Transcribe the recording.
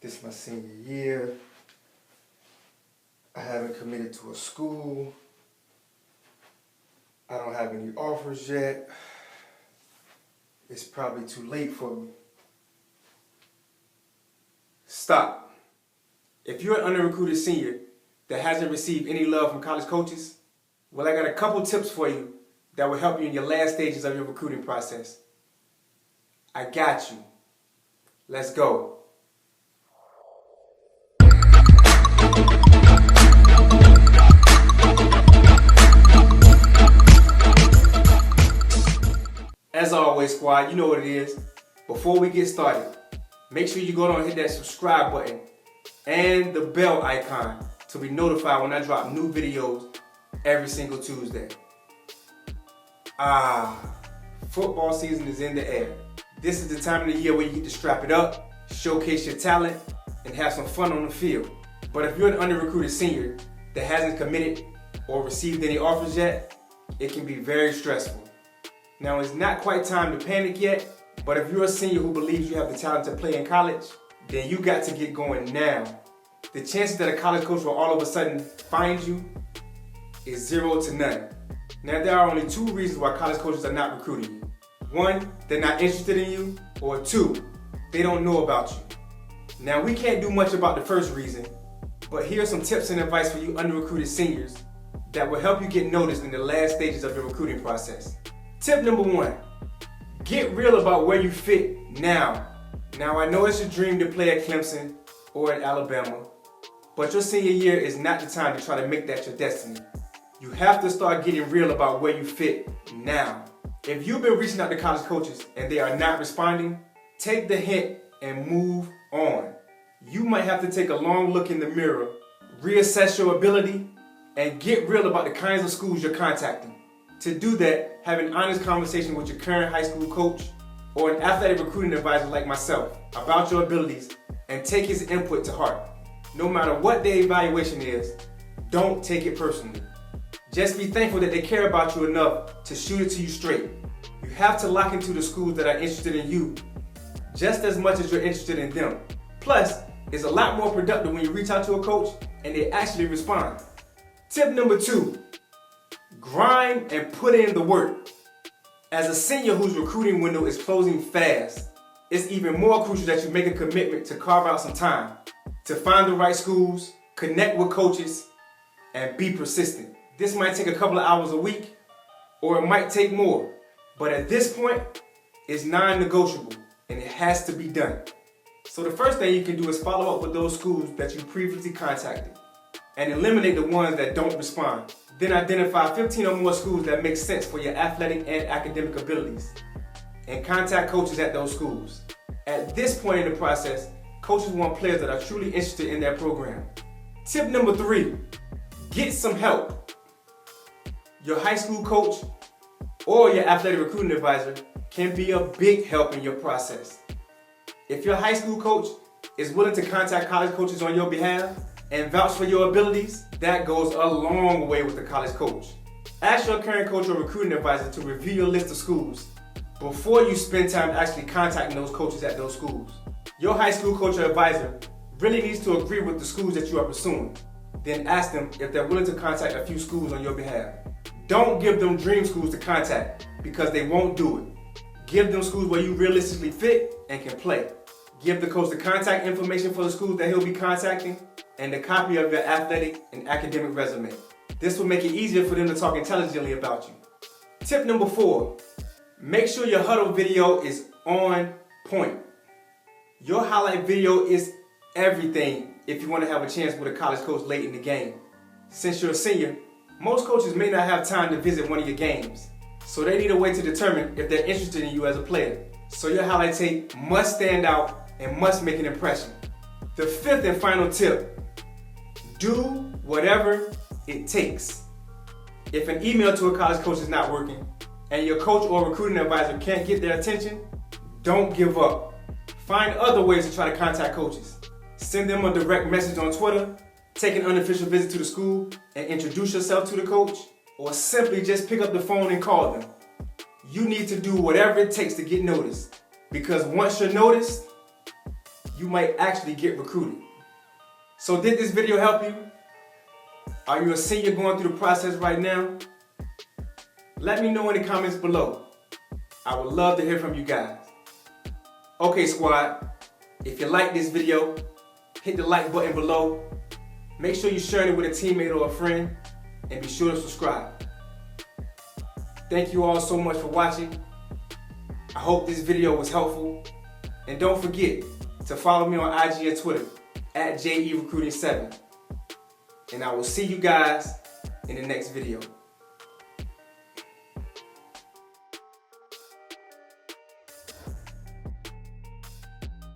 This is my senior year. I haven't committed to a school. I don't have any offers yet. It's probably too late for me. Stop. If you're an under-recruited senior that hasn't received any love from college coaches, well, I got a couple tips for you that will help you in your last stages of your recruiting process. I got you. Let's go. As always, squad, you know what it is. Before we get started, make sure you go down and hit that subscribe button and the bell icon to be notified when I drop new videos every single Tuesday. Football season is in the air. This is the time of the year where you get to strap it up, showcase your talent, and have some fun on the field. But if you're an under-recruited senior that hasn't committed or received any offers yet, it can be very stressful. Now, it's not quite time to panic yet, but if you're a senior who believes you have the talent to play in college, then you got to get going now. The chances that a college coach will all of a sudden find you is 0 to none. Now, there are only two reasons why college coaches are not recruiting you. One, they're not interested in you, or two, they don't know about you. Now, we can't do much about the first reason, but here are some tips and advice for you under-recruited seniors that will help you get noticed in the last stages of your recruiting process. Tip number 1, get real about where you fit now. Now, I know it's your dream to play at Clemson or at Alabama, but your senior year is not the time to try to make that your destiny. You have to start getting real about where you fit now. If you've been reaching out to college coaches and they are not responding, take the hint and move on. You might have to take a long look in the mirror, reassess your ability, and get real about the kinds of schools you're contacting. To do that, have an honest conversation with your current high school coach or an athletic recruiting advisor like myself about your abilities and take his input to heart. No matter what the evaluation is, don't take it personally. Just be thankful that they care about you enough to shoot it to you straight. You have to lock into the schools that are interested in you just as much as you're interested in them. Plus, it's a lot more productive when you reach out to a coach and they actually respond. Tip number 2, grind and put in the work. As a senior whose recruiting window is closing fast, it's even more crucial that you make a commitment to carve out some time to find the right schools, connect with coaches, and be persistent. This might take a couple of hours a week, or it might take more. But at this point, it's non-negotiable, and it has to be done. So the first thing you can do is follow up with those schools that you previously contacted, and eliminate the ones that don't respond. Then identify 15 or more schools that make sense for your athletic and academic abilities, and contact coaches at those schools. At this point in the process, coaches want players that are truly interested in their program. Tip number 3, get some help. Your high school coach or your athletic recruiting advisor can be a big help in your process. If your high school coach is willing to contact college coaches on your behalf and vouch for your abilities, that goes a long way with the college coach. Ask your current coach or recruiting advisor to review your list of schools before you spend time actually contacting those coaches at those schools. Your high school coach or advisor really needs to agree with the schools that you are pursuing. Then ask them if they're willing to contact a few schools on your behalf. Don't give them dream schools to contact because they won't do it. Give them schools where you realistically fit and can play. Give the coach the contact information for the schools that he'll be contacting and a copy of your athletic and academic resume. This will make it easier for them to talk intelligently about you. Tip number 4, make sure your huddle video is on point. Your highlight video is everything if you want to have a chance with a college coach late in the game. Since you're a senior, most coaches may not have time to visit one of your games, so they need a way to determine if they're interested in you as a player. So your highlight tape must stand out and must make an impression. The 5th and final tip, do whatever it takes. If an email to a college coach is not working and your coach or recruiting advisor can't get their attention, don't give up. Find other ways to try to contact coaches. Send them a direct message on Twitter, take an unofficial visit to the school and introduce yourself to the coach, or simply just pick up the phone and call them. You need to do whatever it takes to get noticed, because once you're noticed, you might actually get recruited. So did this video help you? Are you a senior going through the process right now? Let me know in the comments below. I would love to hear from you guys. Okay, squad, if you like this video, hit the like button below. Make sure you share it with a teammate or a friend, and be sure to subscribe. Thank you all so much for watching. I hope this video was helpful. And don't forget to follow me on IG and Twitter @JERecruiting7. And I will see you guys in the next video.